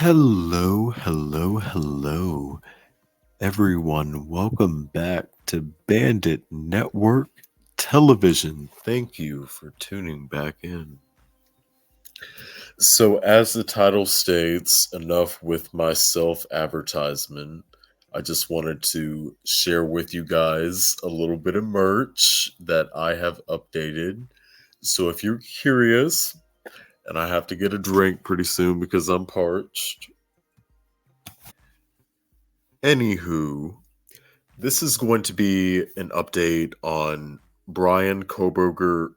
Hello, everyone. Welcome back to Bandit Network Television. Thank you for tuning back in. So, as the title states, enough with my self advertisement. I just wanted to share with you guys a little bit of merch that I have updated. So, if you're curious, and I have to get a drink pretty soon because I'm parched. Anywho, this is going to be an update on Bryan Kohberger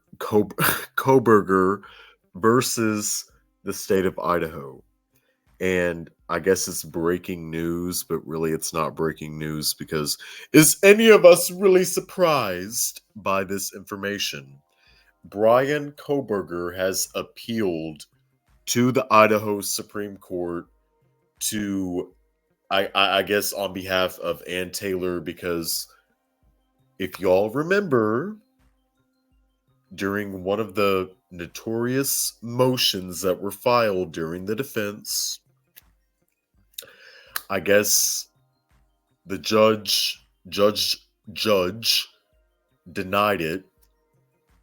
versus the state of Idaho. And I guess it's breaking news, but really it's not breaking news because is any of us really surprised by this information? Bryan Kohberger has appealed to the Idaho Supreme Court to I guess on behalf of Ann Taylor, because if y'all remember, during one of the notorious motions that were filed during the defense, I guess the judge denied it,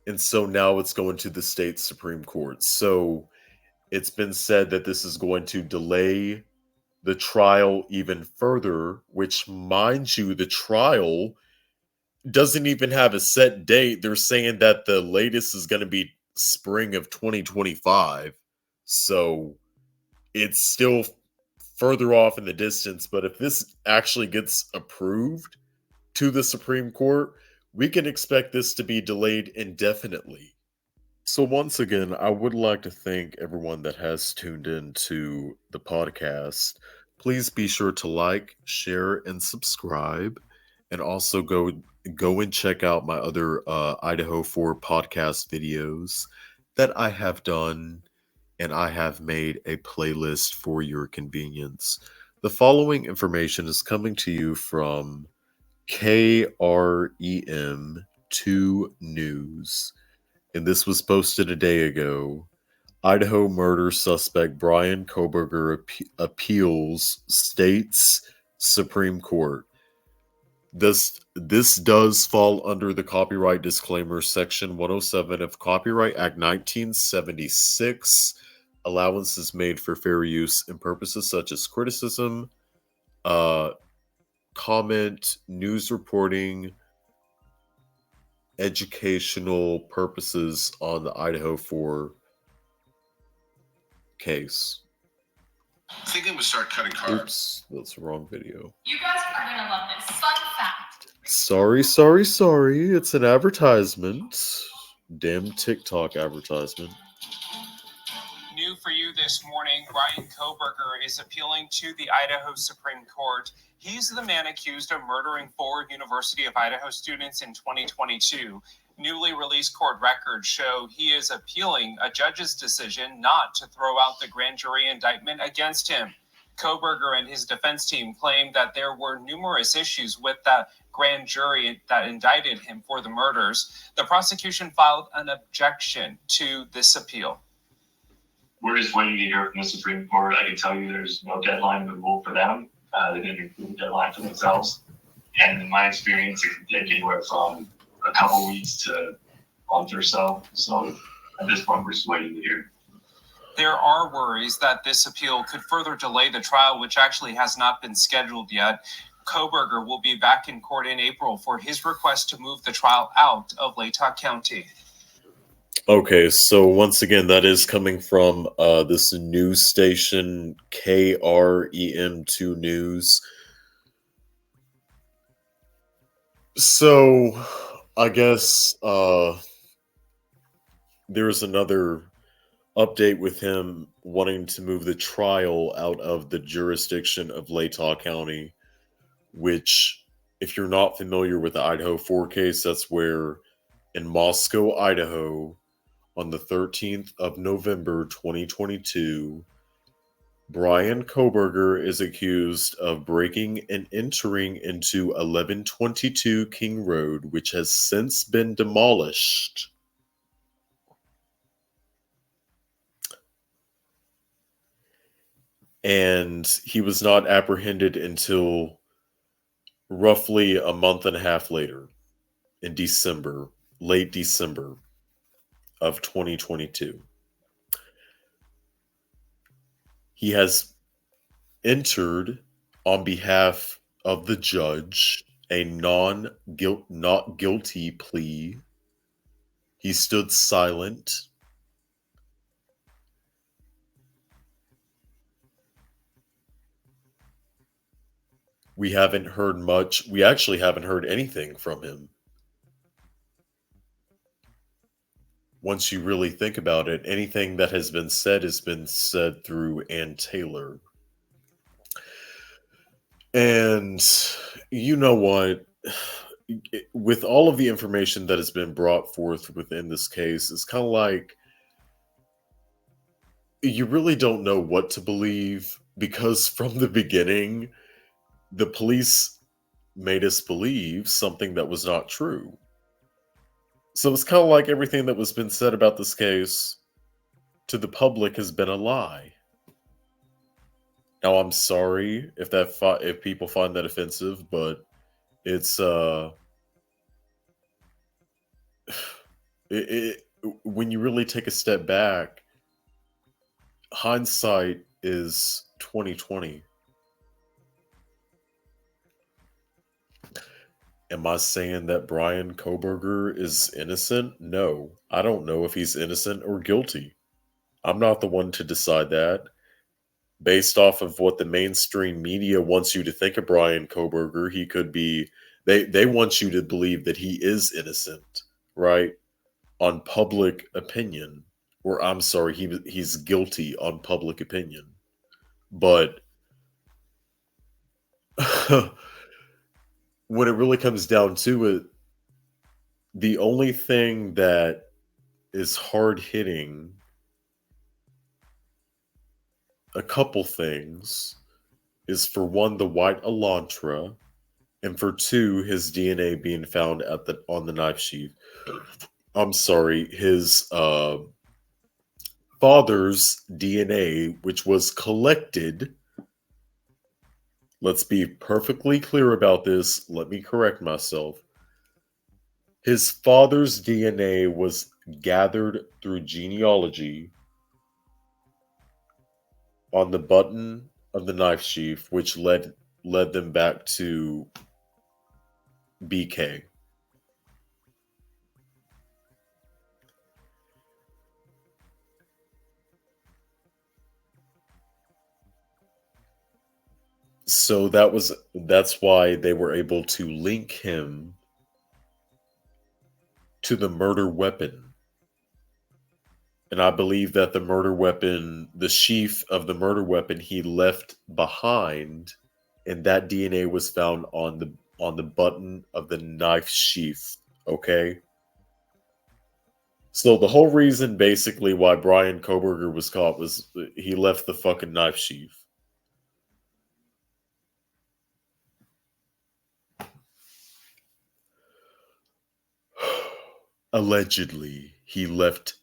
and so now it's going to the state Supreme Court. So it's been said that this is going to delay the trial even further, which, mind you, the trial doesn't even have a set date. They're saying that the latest is going to be spring of 2025. So it's still further off in the distance. But if this actually gets approved to the Supreme Court, we can expect this to be delayed indefinitely. So once again, I would like to thank everyone that has tuned in to the podcast. Please be sure to like, share, and subscribe, and also go and check out my other Idaho 4 podcast videos that I have done, and I have made a playlist for your convenience. The following information is coming to you from KREM2 News, and this was posted a day ago. Idaho murder suspect Bryan Kohberger appeals state's Supreme Court. This does fall under the copyright disclaimer section 107 of Copyright Act 1976. Allowances made for fair use in purposes such as criticism, comment, news reporting, educational purposes on the Idaho 4 case. I think I'm gonna start cutting carbs. Oops, that's the wrong video. You guys are gonna love this. Fun fact. Sorry. It's an advertisement. Damn TikTok advertisement. New for you this morning, Bryan Kohberger is appealing to the Idaho Supreme Court. He's the man accused of murdering 4 University of Idaho students in 2022. Newly released court records show he is appealing a judge's decision not to throw out the grand jury indictment against him. Kohberger and his defense team claimed that there were numerous issues with that grand jury that indicted him for the murders. The prosecution filed an objection to this appeal. We're just waiting to hear from the Supreme Court. I can tell you there's no deadline in the rule for them. They didn't include a deadline for themselves. And in my experience, it can take anywhere from a couple weeks to a month or so. So at this point, we're just waiting to hear. There are worries that this appeal could further delay the trial, which actually has not been scheduled yet. Kohberger will be back in court in April for his request to move the trial out of Latah County. Okay, so once again, that is coming from this news station, KREM2 News. So, I guess there's another update with him wanting to move the trial out of the jurisdiction of Latah County, which, if you're not familiar with the Idaho 4 case, that's where in Moscow, Idaho, on the 13th of November 2022, Bryan Kohberger is accused of breaking and entering into 1122 King Road, which has since been demolished. and he was not apprehended until roughly a month and a half later, in December, late December of 2022. He has entered on behalf of the judge a not guilty plea. He stood silent. We haven't heard much. We actually haven't heard anything from him. Once you really think about it, anything that has been said through Ann Taylor. And you know what? With all of the information that has been brought forth within this case, it's kind of like you really don't know what to believe, because from the beginning, the police made us believe something that was not true. So it's kind of like everything that was been said about this case to the public has been a lie. Now, I'm sorry if people find that offensive, but it's when you really take a step back, hindsight is 2020. Am I saying that Bryan Kohberger is innocent? No. I don't know if he's innocent or guilty. I'm not the one to decide that. Based off of what the mainstream media wants you to think of Bryan Kohberger, he could be... They want you to believe that he is innocent, right? On public opinion. Or, I'm sorry, he's guilty on public opinion. But... when it really comes down to it, the only thing that is hard-hitting, a couple things, is for one, the white Elantra, and for two, his DNA being found on the knife sheath. I'm sorry, his father's DNA, which was collected. Let's be perfectly clear about this. Let me correct myself. His father's DNA was gathered through genealogy on the button of the knife sheath, which led them back to BK. So that's why they were able to link him to the murder weapon. And I believe that the murder weapon, the sheath of the murder weapon he left behind, and that DNA was found on the button of the knife sheath, okay? So the whole reason basically why Bryan Kohberger was caught was he left the fucking knife sheath. Allegedly, he left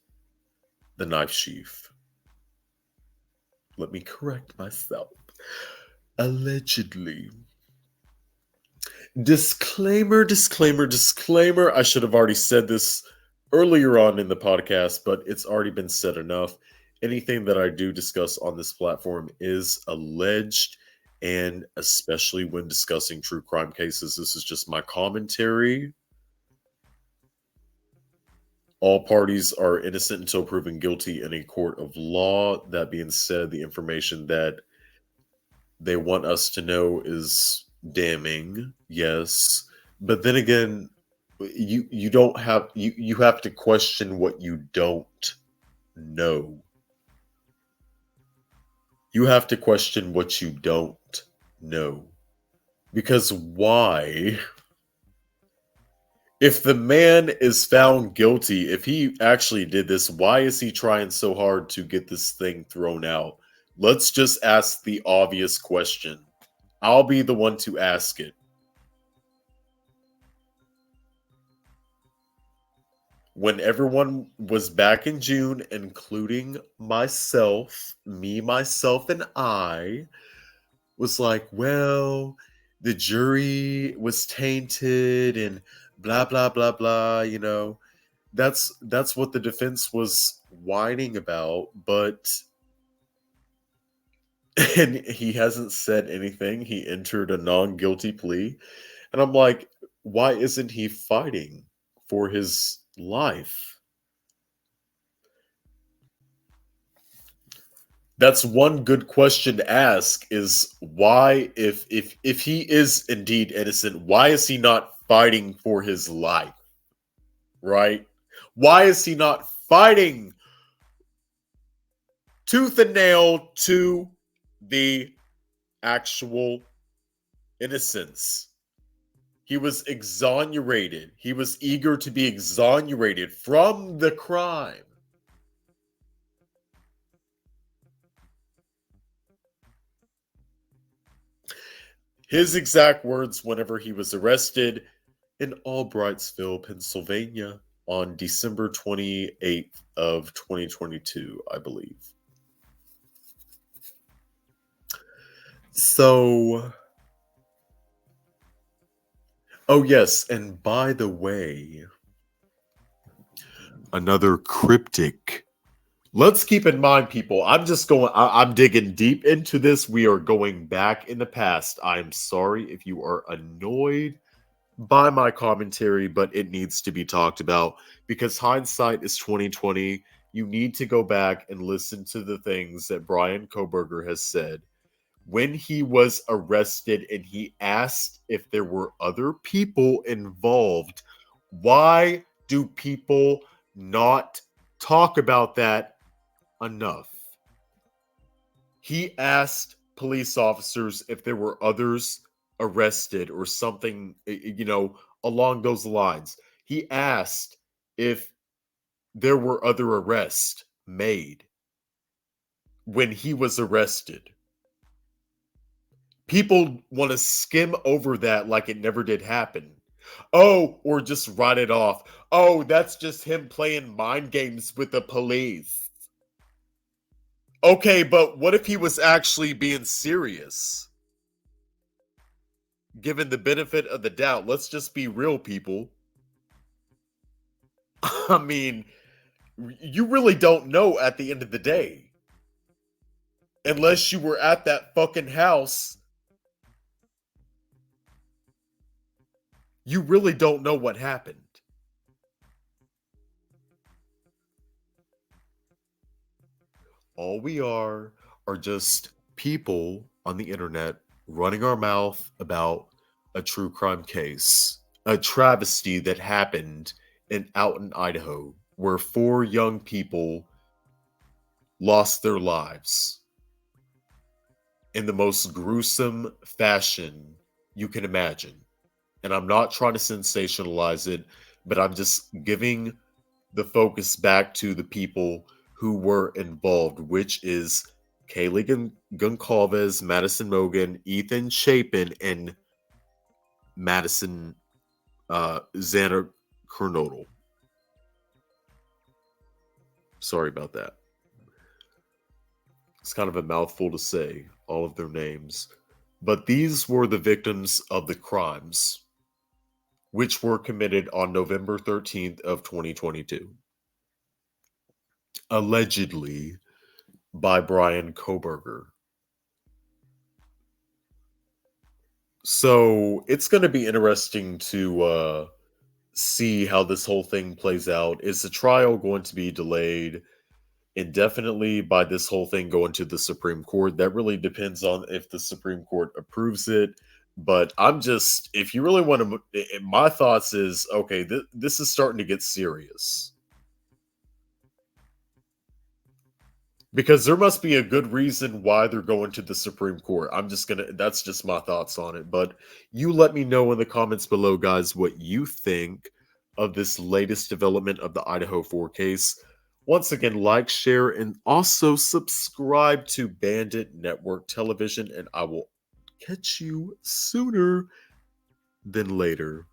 the knife sheath. Let me correct myself. Allegedly. Disclaimer. I should have already said this earlier on in the podcast, but it's already been said enough. Anything that I do discuss on this platform is alleged, and especially when discussing true crime cases, this is just my commentary. All parties are innocent until proven guilty in a court of law. That being said, the information that they want us to know is damning, yes. But then again, you have to question what you don't know. You have to question what you don't know. Because why? If the man is found guilty, if he actually did this, why is he trying so hard to get this thing thrown out? Let's just ask the obvious question. I'll be the one to ask it. when everyone was back in June, including myself, me, myself, and I, was like, well, the jury was tainted and blah blah blah blah, you know. That's what the defense was whining about, but and he hasn't said anything. He entered a non-guilty plea. And I'm like, why isn't he fighting for his life? That's one good question to ask, is why, if he is indeed innocent, why is he not fighting for his life? Right? Why is he not fighting tooth and nail to the actual innocence? He was exonerated. He was eager to be exonerated from the crime. His exact words whenever he was arrested in Albrightsville, Pennsylvania on December 28th of 2022, I believe. So, oh yes, and by the way, another cryptic. Let's keep in mind, people, I'm digging deep into this. We are going back in the past. I'm sorry if you are annoyed by my commentary, but it needs to be talked about because hindsight is 2020. You need to go back and listen to the things that Bryan Kohberger has said when he was arrested and he asked if there were other people involved. Why do people not talk about that enough? He asked police officers if there were others arrested or something, along those lines. He asked if there were other arrests made when he was arrested. People want to skim over that like it never did happen. Oh, or just write it off. Oh, that's just him playing mind games with the police. Okay, but what if he was actually being serious? Given the benefit of the doubt, let's just be real, people. I mean, you really don't know at the end of the day. Unless you were at that fucking house, you really don't know what happened. All we are just people on the internet running our mouth about a true crime case, a travesty that happened out in Idaho, where 4 young people lost their lives in the most gruesome fashion you can imagine. And I'm not trying to sensationalize it, but I'm just giving the focus back to the people who were involved, which is Kaylee Goncalves, Madison Mogan, Ethan Chapin, and Madison Xander Kernodle. Sorry about that. It's kind of a mouthful to say, all of their names. But these were the victims of the crimes, which were committed on November 13th of 2022. Allegedly by Bryan Kohberger. So it's going to be interesting to see how this whole thing plays out. Is the trial going to be delayed indefinitely by this whole thing going to the Supreme Court? That really depends on if the Supreme Court approves it. But if you really want to, my thoughts is, okay, this is starting to get serious. Because there must be a good reason why they're going to the Supreme Court. That's just my thoughts on it. But you let me know in the comments below, guys, what you think of this latest development of the Idaho 4 case. Once again, like, share, and also subscribe to Bandit Network Television, and I will catch you sooner than later.